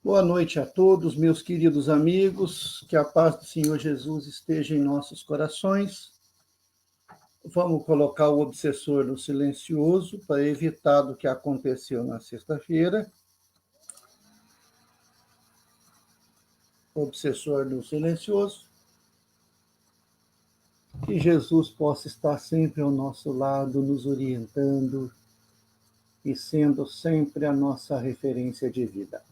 Boa noite a todos, meus queridos amigos. Que a paz do Senhor Jesus esteja em nossos corações. Vamos colocar o obsessor no silencioso para evitar do que aconteceu na sexta-feira. Obsessor no silencioso. Que Jesus possa estar sempre ao nosso lado, nos orientando e sendo sempre a nossa referência de vida.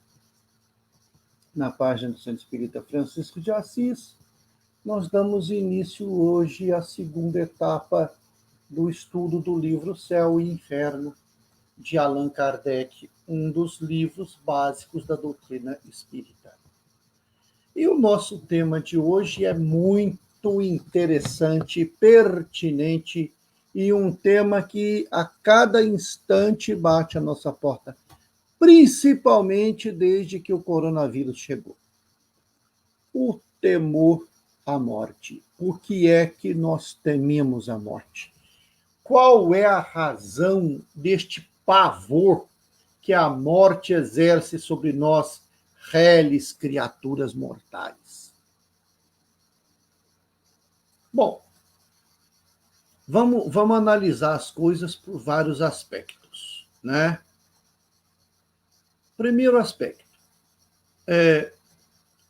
Na página do Santo Espírita Francisco de Assis, nós damos início hoje à segunda etapa do estudo do livro Céu e Inferno, de Allan Kardec, um dos livros básicos da doutrina espírita. E o nosso tema de hoje é muito interessante, pertinente, e um tema que a cada instante bate à nossa porta, principalmente desde que o coronavírus chegou. O temor à morte. Por que é que nós tememos a morte? Qual é a razão deste pavor que a morte exerce sobre nós, réis criaturas mortais? Bom, vamos analisar as coisas por vários aspectos, né? Primeiro aspecto,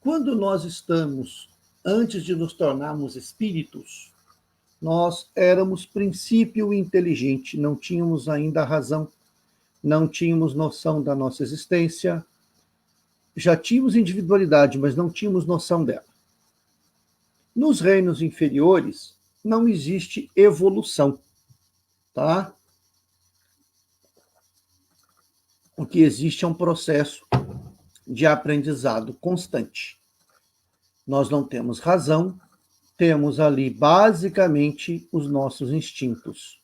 quando nós estamos, antes de nos tornarmos espíritos, nós éramos princípio inteligente, não tínhamos ainda razão, não tínhamos noção da nossa existência, já tínhamos individualidade, mas não tínhamos noção dela. Nos reinos inferiores, não existe evolução, tá? O que existe é um processo de aprendizado constante. Nós não temos razão, temos ali basicamente os nossos instintos.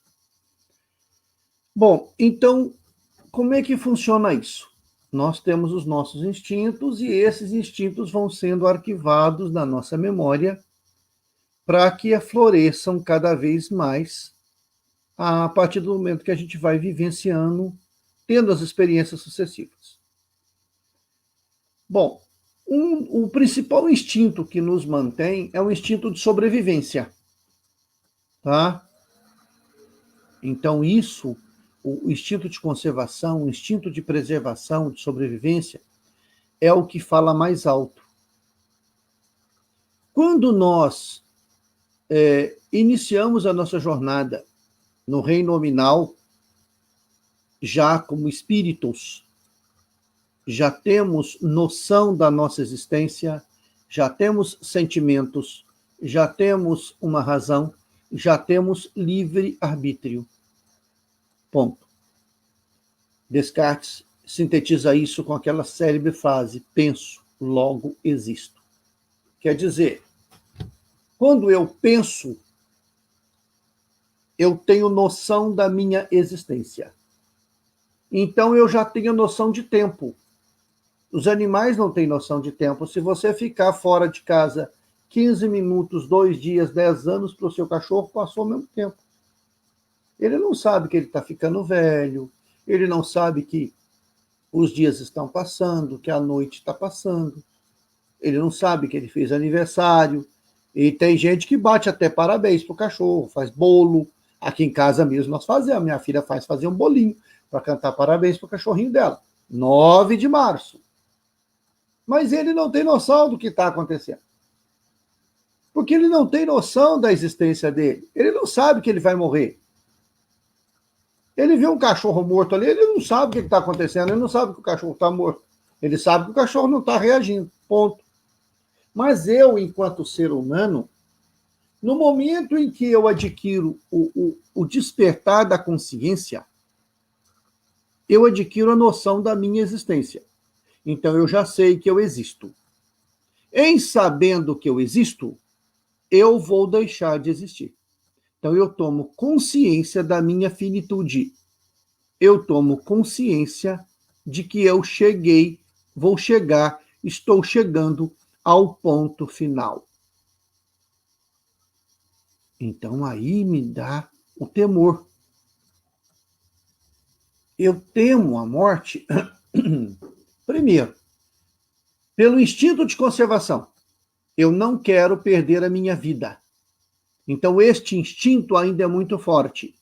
Bom, então, como é que funciona isso? Nós temos os nossos instintos e esses instintos vão sendo arquivados na nossa memória para que afloresçam cada vez mais a partir do momento que a gente vai vivenciando, tendo as experiências sucessivas. Bom, o principal instinto que nos mantém é o instinto de sobrevivência, tá? Então isso, o instinto de conservação, o instinto de preservação, de sobrevivência, é o que fala mais alto. Quando nós iniciamos a nossa jornada no reino nominal, já como espíritos, já temos noção da nossa existência, já temos sentimentos, já temos uma razão, já temos livre-arbítrio. Ponto. Descartes sintetiza isso com aquela célebre frase: penso, logo existo. Quer dizer, quando eu penso, eu tenho noção da minha existência. Então eu já tenho noção de tempo. Os animais não têm noção de tempo. Se você ficar fora de casa 15 minutos, 2 dias, 10 anos, para o seu cachorro, passou o mesmo tempo. Ele não sabe que ele está ficando velho, ele não sabe que os dias estão passando, que a noite está passando, ele não sabe que ele fez aniversário, e tem gente que bate até parabéns para o cachorro, faz bolo. Aqui em casa mesmo nós fazemos, minha filha faz fazer um bolinho para cantar parabéns para o cachorrinho dela, 9 de março. Mas ele não tem noção do que está acontecendo. Porque ele não tem noção da existência dele. Ele não sabe que ele vai morrer. Ele vê um cachorro morto ali, ele não sabe o que está acontecendo, ele não sabe que o cachorro está morto. Ele sabe que o cachorro não está reagindo, ponto. Mas eu, enquanto ser humano, no momento em que eu adquiro o despertar da consciência, eu adquiro a noção da minha existência. Então eu já sei que eu existo. Em sabendo que eu existo, eu vou deixar de existir. Então eu tomo consciência da minha finitude. Eu tomo consciência de que eu cheguei, vou chegar, estou chegando ao ponto final. Então aí me dá o temor. Eu temo a morte, primeiro, Pelo instinto de conservação, eu não quero perder a minha vida. Então, este instinto ainda é muito forte.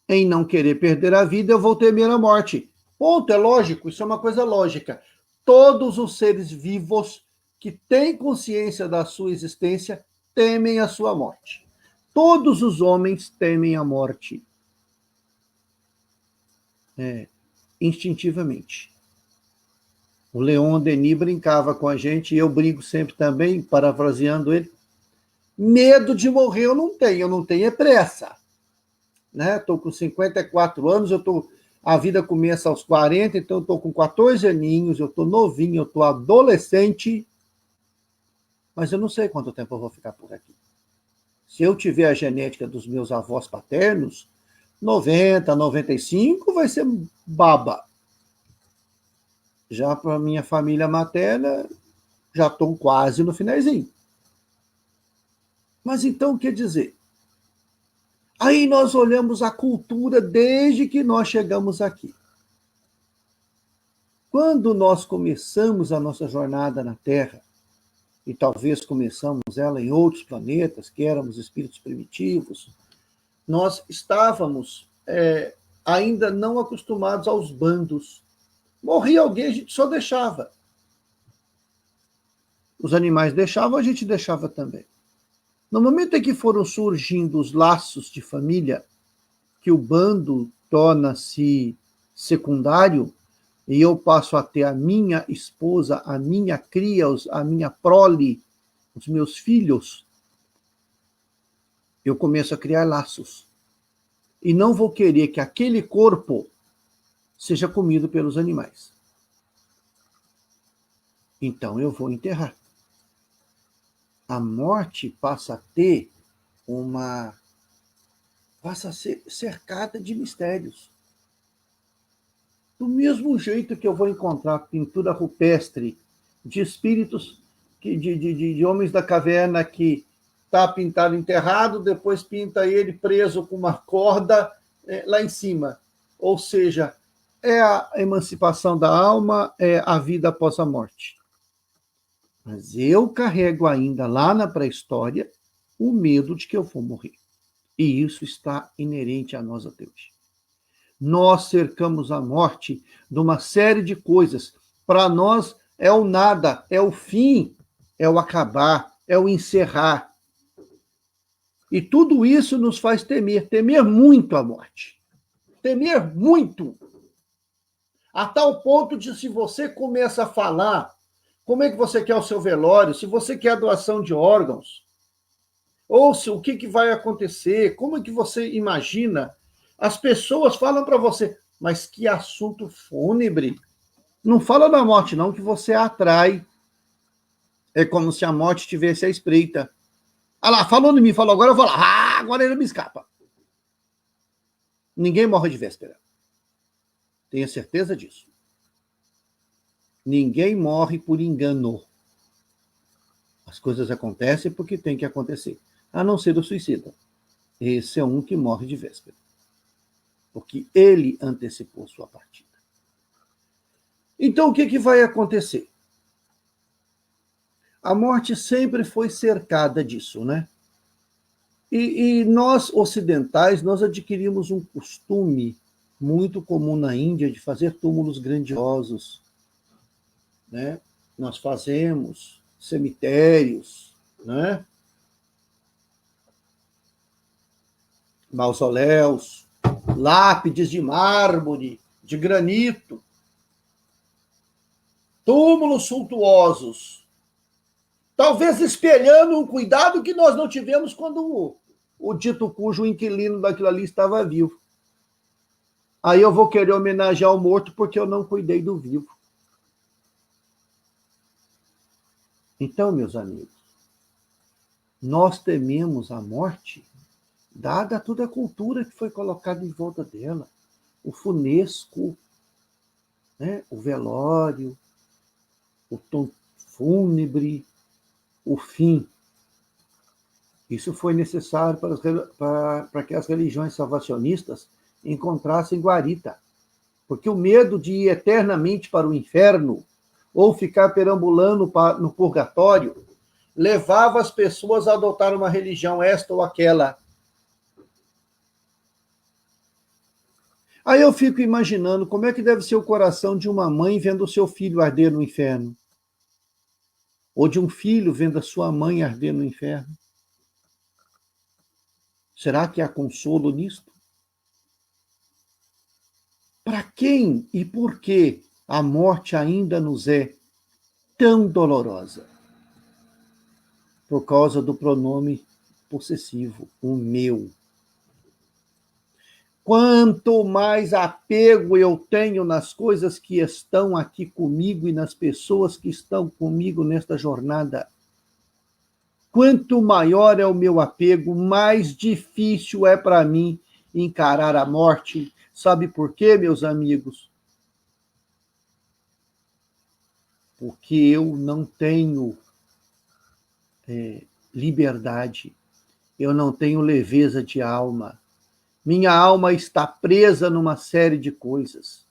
Em não querer perder a vida, eu vou temer a morte. Ponto, é lógico, isso é uma coisa lógica. Todos os seres vivos que têm consciência da sua existência temem a sua morte. Todos os homens temem a morte. Instintivamente. O Leon Denis brincava com a gente, e eu brinco sempre também, parafraseando ele. Medo de morrer eu não tenho é pressa. Estou com 54 anos, a vida começa aos 40, então eu estou com 14 aninhos, eu estou novinho, eu estou adolescente, mas eu não sei quanto tempo eu vou ficar por aqui. Se eu tiver a genética dos meus avós paternos, 90, 95 vai ser baba. Já para a minha família materna, já estou quase no finalzinho. Mas então, quer dizer, aí nós olhamos a cultura desde que nós chegamos aqui. Quando nós começamos a nossa jornada na Terra, e talvez começamos ela em outros planetas, que éramos espíritos primitivos, nós estávamos ainda não acostumados aos bandos. Morria alguém, a gente só deixava. Os animais deixavam, a gente deixava também. No momento em que foram surgindo os laços de família, que o bando torna-se secundário, e eu passo a ter a minha esposa, a minha cria, a minha prole, os meus filhos, eu começo a criar laços. E não vou querer que aquele corpo seja comido pelos animais. Então eu vou enterrar. A morte passa a ser cercada de mistérios. Do mesmo jeito que eu vou encontrar pintura rupestre de espíritos, de homens da caverna que está pintado enterrado, depois pinta ele preso com uma corda lá em cima. Ou seja, é a emancipação da alma, é a vida após a morte. Mas eu carrego ainda lá na pré-história o medo de que eu vou morrer. E isso está inerente a nós até hoje. Nós cercamos a morte de uma série de coisas. Para nós é o nada, é o fim, é o acabar, é o encerrar. E tudo isso nos faz temer muito a morte. Temer muito. A tal ponto de, se você começa a falar como é que você quer o seu velório, se você quer a doação de órgãos, ou se o que vai acontecer, como é que você imagina, as pessoas falam para você, mas que assunto fúnebre. Não fala da morte, não, que você atrai. É como se a morte tivesse à espreita. Ah lá, falou de mim, falou, agora eu vou lá. Ah, agora ele me escapa. Ninguém morre de véspera. Tenha certeza disso. Ninguém morre por engano. As coisas acontecem porque tem que acontecer. A não ser o suicida. Esse é um que morre de véspera. Porque ele antecipou sua partida. Então, o que vai acontecer? A morte sempre foi cercada disso, né? E nós, ocidentais, nós adquirimos um costume muito comum na Índia de fazer túmulos grandiosos, né? Nós fazemos cemitérios, né? Mausoléus, lápides de mármore, de granito, túmulos suntuosos, talvez espelhando um cuidado que nós não tivemos quando o dito cujo inquilino daquilo ali estava vivo. Aí eu vou querer homenagear o morto porque eu não cuidei do vivo. Então, meus amigos, nós tememos a morte, dada toda a cultura que foi colocada em volta dela. O funesco, né? O velório, o tom fúnebre, o fim. Isso foi necessário para que as religiões salvacionistas encontrassem guarita. Porque o medo de ir eternamente para o inferno, ou ficar perambulando no purgatório, levava as pessoas a adotar uma religião, esta ou aquela. Aí eu fico imaginando como é que deve ser o coração de uma mãe vendo o seu filho arder no inferno. Ou de um filho vendo a sua mãe arder no inferno. Será que há consolo nisto? Para quem e por que a morte ainda nos é tão dolorosa? Por causa do pronome possessivo, o meu. Quanto mais apego eu tenho nas coisas que estão aqui comigo e nas pessoas que estão comigo nesta jornada, quanto maior é o meu apego, mais difícil é para mim encarar a morte. Sabe por quê, meus amigos? Porque eu não tenho liberdade, eu não tenho leveza de alma. Minha alma está presa numa série de coisas.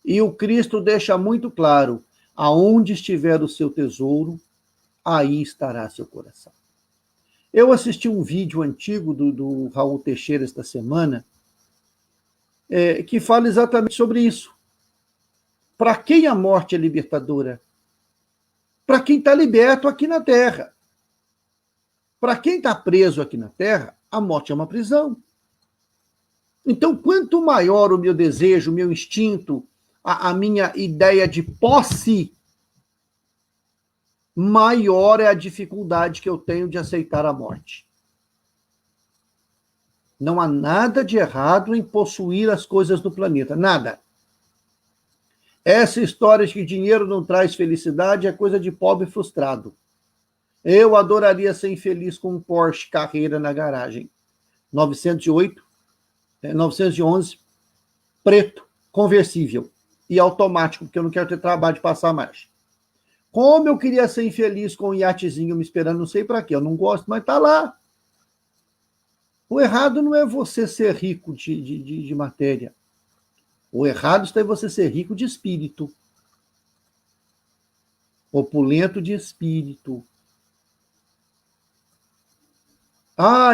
E o Cristo deixa muito claro, aonde estiver o seu tesouro, aí estará seu coração. Eu assisti um vídeo antigo do Raul Teixeira esta semana, que fala exatamente sobre isso. Para quem a morte é libertadora? Para quem está liberto aqui na Terra. Para quem está preso aqui na Terra, a morte é uma prisão. Então, quanto maior o meu desejo, o meu instinto, a minha ideia de posse, maior é a dificuldade que eu tenho de aceitar a morte. Não há nada de errado em possuir as coisas do planeta, nada. Essa história de que dinheiro não traz felicidade é coisa de pobre frustrado. Eu adoraria ser infeliz com um Porsche Carrera na garagem. 911, preto, conversível e automático, porque eu não quero ter trabalho de passar marcha. Como eu queria ser infeliz com um iatezinho me esperando, não sei para quê, eu não gosto, mas tá lá. O errado não é você ser rico de matéria. O errado está em você ser rico de espírito. Opulento de espírito.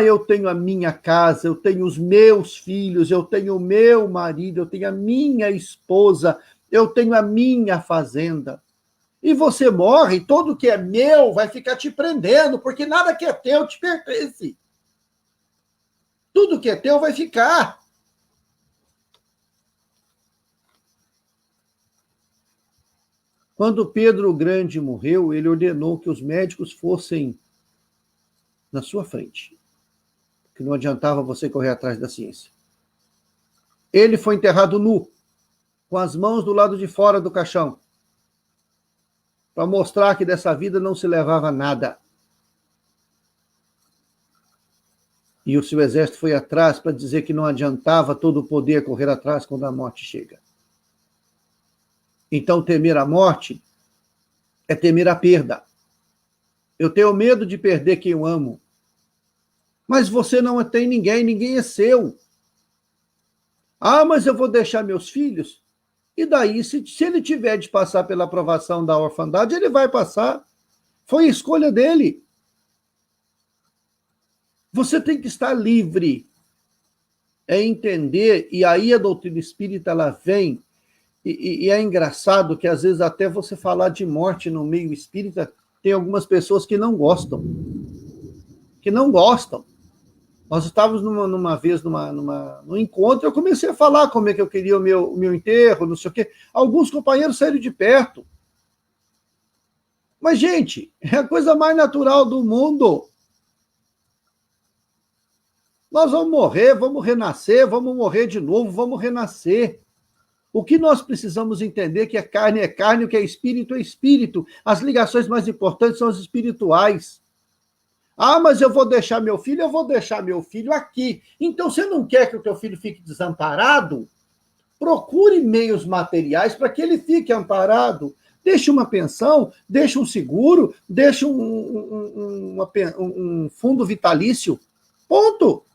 Eu tenho a minha casa, eu tenho os meus filhos, eu tenho o meu marido, eu tenho a minha esposa, eu tenho a minha fazenda. E você morre, e tudo que é meu vai ficar te prendendo, porque nada que é teu te pertence. Tudo que é teu vai ficar. Quando Pedro o Grande morreu, ele ordenou que os médicos fossem na sua frente, que não adiantava você correr atrás da ciência. Ele foi enterrado nu, com as mãos do lado de fora do caixão, para mostrar que dessa vida não se levava nada. E o seu exército foi atrás para dizer que não adiantava todo o poder correr atrás quando a morte chega. Então, temer a morte é temer a perda. Eu tenho medo de perder quem eu amo. Mas você não tem ninguém é seu. Mas eu vou deixar meus filhos? E daí, se ele tiver de passar pela aprovação da orfandade, ele vai passar. Foi a escolha dele. Você tem que estar livre. É entender, e aí a doutrina espírita ela vem, e é engraçado que às vezes até você falar de morte no meio espírita, tem algumas pessoas que não gostam. Nós estávamos numa vez num encontro, eu comecei a falar como é que eu queria o meu enterro, não sei o quê. Alguns companheiros saíram de perto. Mas, gente, é a coisa mais natural do mundo. Nós vamos morrer, vamos renascer, vamos morrer de novo, vamos renascer. O que nós precisamos entender é que a carne é carne, o que é espírito é espírito. As ligações mais importantes são as espirituais. Mas eu vou deixar meu filho aqui. Então, você não quer que o teu filho fique desamparado? Procure meios materiais para que ele fique amparado. Deixe uma pensão, deixe um seguro, deixe um fundo vitalício. Ponto.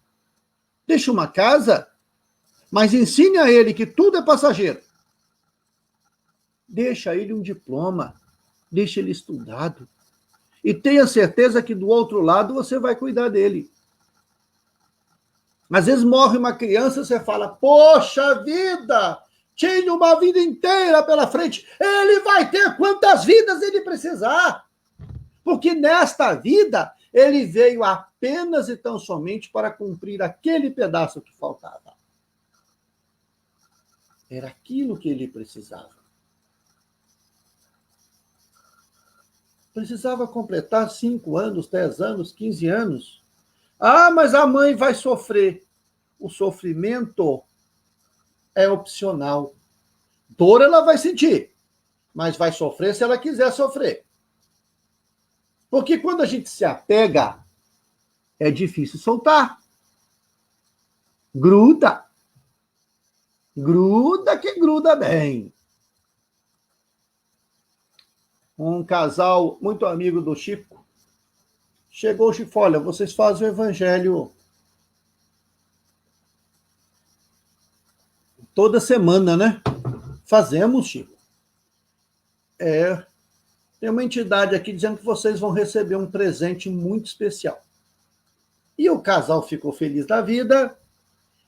Deixe uma casa, mas ensine a ele que tudo é passageiro. deixa ele um diploma, deixa ele estudado. E tenha certeza que do outro lado você vai cuidar dele. Às vezes morre uma criança, você fala, poxa vida, tinha uma vida inteira pela frente, ele vai ter quantas vidas ele precisar. Porque nesta vida, ele veio apenas e tão somente para cumprir aquele pedaço que faltava. Era aquilo que ele precisava. Precisava completar 5 anos, 10 anos, 15 anos. Ah, mas a mãe vai sofrer. O sofrimento é opcional. Dor ela vai sentir, mas vai sofrer se ela quiser sofrer. Porque quando a gente se apega, é difícil soltar. Gruda. Gruda que gruda bem. Um casal muito amigo do Chico chegou, Chico, olha, vocês fazem o evangelho toda semana, né? Fazemos, Chico. Tem uma entidade aqui dizendo que vocês vão receber um presente muito especial. E o casal ficou feliz da vida,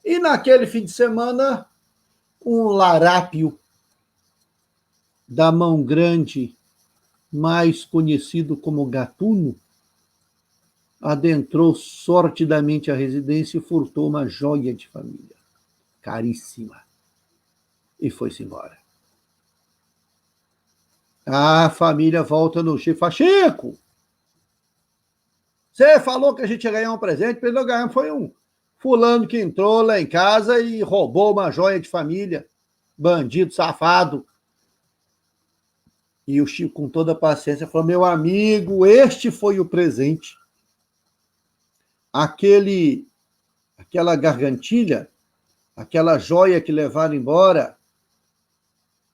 e naquele fim de semana, um larápio da mão grande, mais conhecido como gatuno, adentrou sortidamente a residência e furtou uma joia de família, caríssima, e foi-se embora. A família volta no Chico, fala, Chico, você falou que a gente ia ganhar um presente, mas não ganhamos, foi um fulano que entrou lá em casa e roubou uma joia de família, bandido, safado. E o Chico, com toda a paciência, falou, meu amigo, este foi o presente. Aquela gargantilha, aquela joia que levaram embora,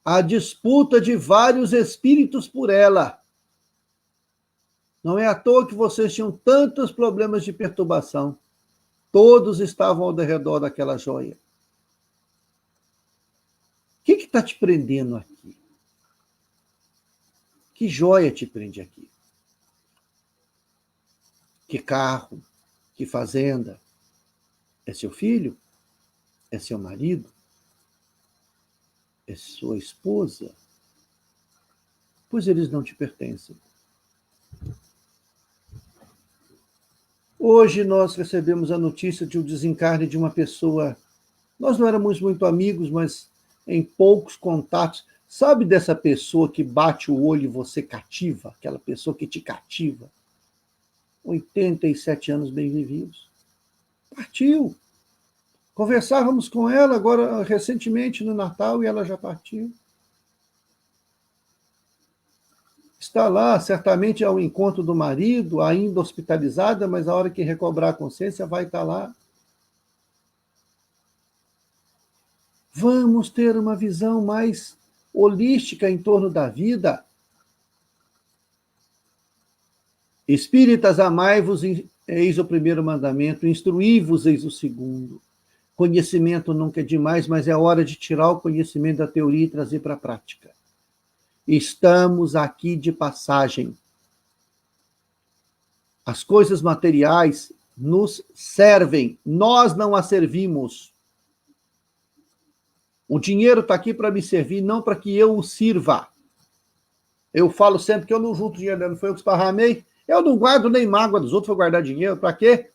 a disputa de vários espíritos por ela. Não é à toa que vocês tinham tantos problemas de perturbação. Todos estavam ao redor daquela joia. O que está te prendendo aqui? Que joia te prende aqui? Que carro? Que fazenda? É seu filho? É seu marido? É sua esposa? Pois eles não te pertencem. Hoje nós recebemos a notícia de um desencarne de uma pessoa. Nós não éramos muito amigos, mas em poucos contatos. Sabe dessa pessoa que bate o olho e você cativa? Aquela pessoa que te cativa? 87 anos bem vividos. Partiu. Conversávamos com ela agora recentemente no Natal e ela já partiu. Está lá, certamente ao encontro do marido, ainda hospitalizada, mas a hora que recobrar a consciência vai estar lá. Vamos ter uma visão mais holística em torno da vida. Espíritas, amai-vos, eis o primeiro mandamento, instruí-vos, eis o segundo. Conhecimento nunca é demais, mas é hora de tirar o conhecimento da teoria e trazer para a prática. Estamos aqui de passagem. As coisas materiais nos servem, nós não as servimos. O dinheiro está aqui para me servir, não para que eu o sirva. Eu falo sempre que eu não junto dinheiro, não foi eu que esparramei. Eu não guardo nem mágoa dos outros, vou guardar dinheiro, para quê?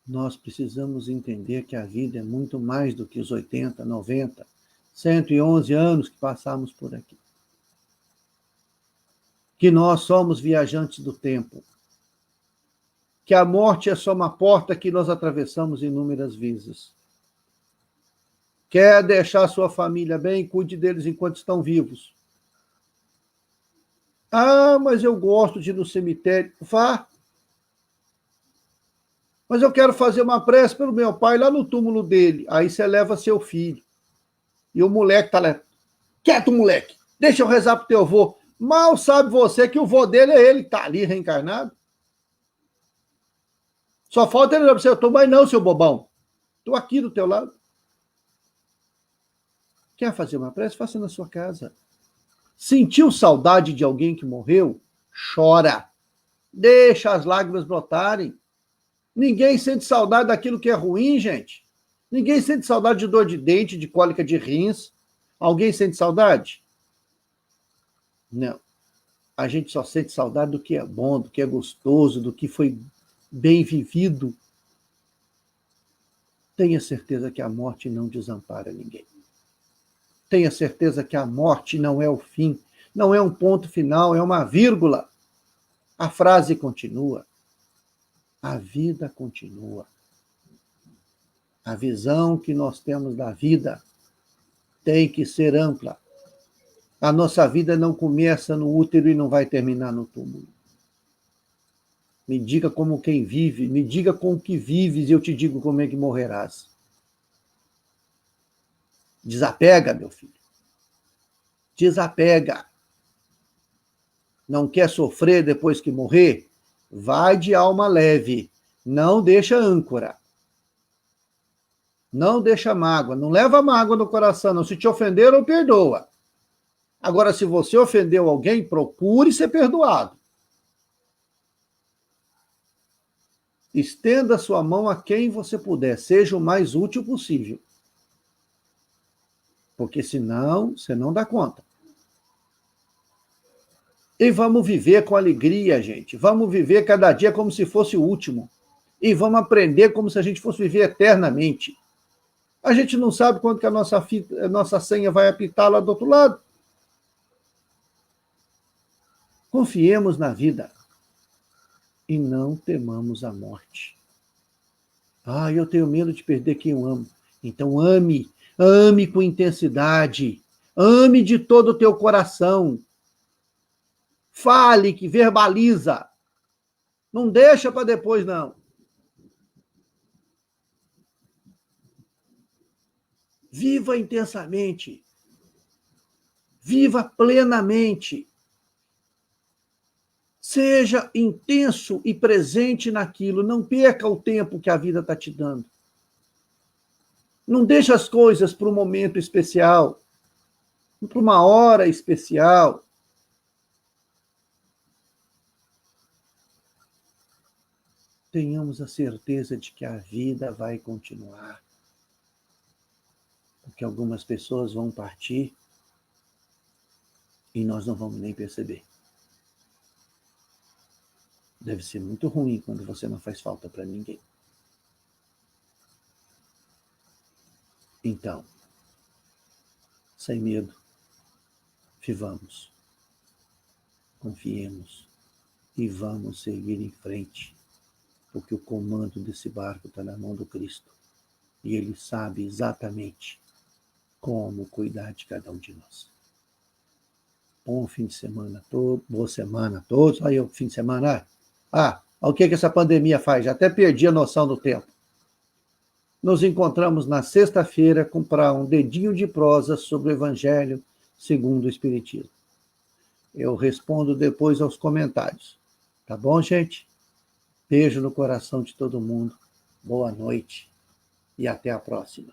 Nós precisamos entender que a vida é muito mais do que os 80, 90, 111 anos que passamos por aqui. Que nós somos viajantes do tempo. Que a morte é só uma porta que nós atravessamos inúmeras vezes. Quer deixar sua família bem? Cuide deles enquanto estão vivos. Ah, mas eu gosto de ir no cemitério. Vá. Mas eu quero fazer uma prece pelo meu pai lá no túmulo dele. Aí você leva seu filho. E o moleque tá lá. Quieto, moleque. Deixa eu rezar pro teu avô. Mal sabe você que o avô dele é ele que tá ali reencarnado. Só falta ele olhar para você. Eu tô, mas não, seu bobão. Estou aqui do teu lado. Quer fazer uma prece? Faça na sua casa. Sentiu saudade de alguém que morreu? Chora. Deixa as lágrimas brotarem. Ninguém sente saudade daquilo que é ruim, gente. Ninguém sente saudade de dor de dente, de cólica de rins. Alguém sente saudade? Não. A gente só sente saudade do que é bom, do que é gostoso, do que foi bem vivido. Tenha certeza que a morte não desampara ninguém. Tenha certeza que a morte não é o fim, não é um ponto final, é uma vírgula. A frase continua. A vida continua. A visão que nós temos da vida tem que ser ampla. A nossa vida não começa no útero e não vai terminar no túmulo. Me diga como quem vive, me diga com o que vives e eu te digo como é que morrerás. Desapega, meu filho. Desapega. Não quer sofrer depois que morrer? Vai de alma leve. Não deixa âncora. Não deixa mágoa. Não leva mágoa no coração. Não. Se te ofenderam, perdoa. Agora, se você ofendeu alguém, procure ser perdoado. Estenda sua mão a quem você puder. Seja o mais útil possível. Porque senão, você não dá conta. E vamos viver com alegria, gente. Vamos viver cada dia como se fosse o último. E vamos aprender como se a gente fosse viver eternamente. A gente não sabe quando que a nossa senha vai apitar lá do outro lado. Confiemos na vida e não temamos a morte. Eu tenho medo de perder quem eu amo. Então ame, ame com intensidade, ame de todo o teu coração. Fale, que verbaliza. Não deixa para depois, não. Viva intensamente. Viva plenamente. Seja intenso e presente naquilo. Não perca o tempo que a vida está te dando. Não deixe as coisas para um momento especial, para uma hora especial. Tenhamos a certeza de que a vida vai continuar. Porque algumas pessoas vão partir e nós não vamos nem perceber. Deve ser muito ruim quando você não faz falta para ninguém. Então, sem medo, vivamos, confiemos e vamos seguir em frente, porque o comando desse barco está na mão do Cristo e Ele sabe exatamente como cuidar de cada um de nós. Bom fim de semana a todos, boa semana a todos. Aí o fim de semana, o que essa pandemia faz? Já até perdi a noção do tempo. Nos encontramos na sexta-feira para um dedinho de prosa sobre o Evangelho segundo o Espiritismo. Eu respondo depois aos comentários. Tá bom, gente? Beijo no coração de todo mundo. Boa noite e até a próxima.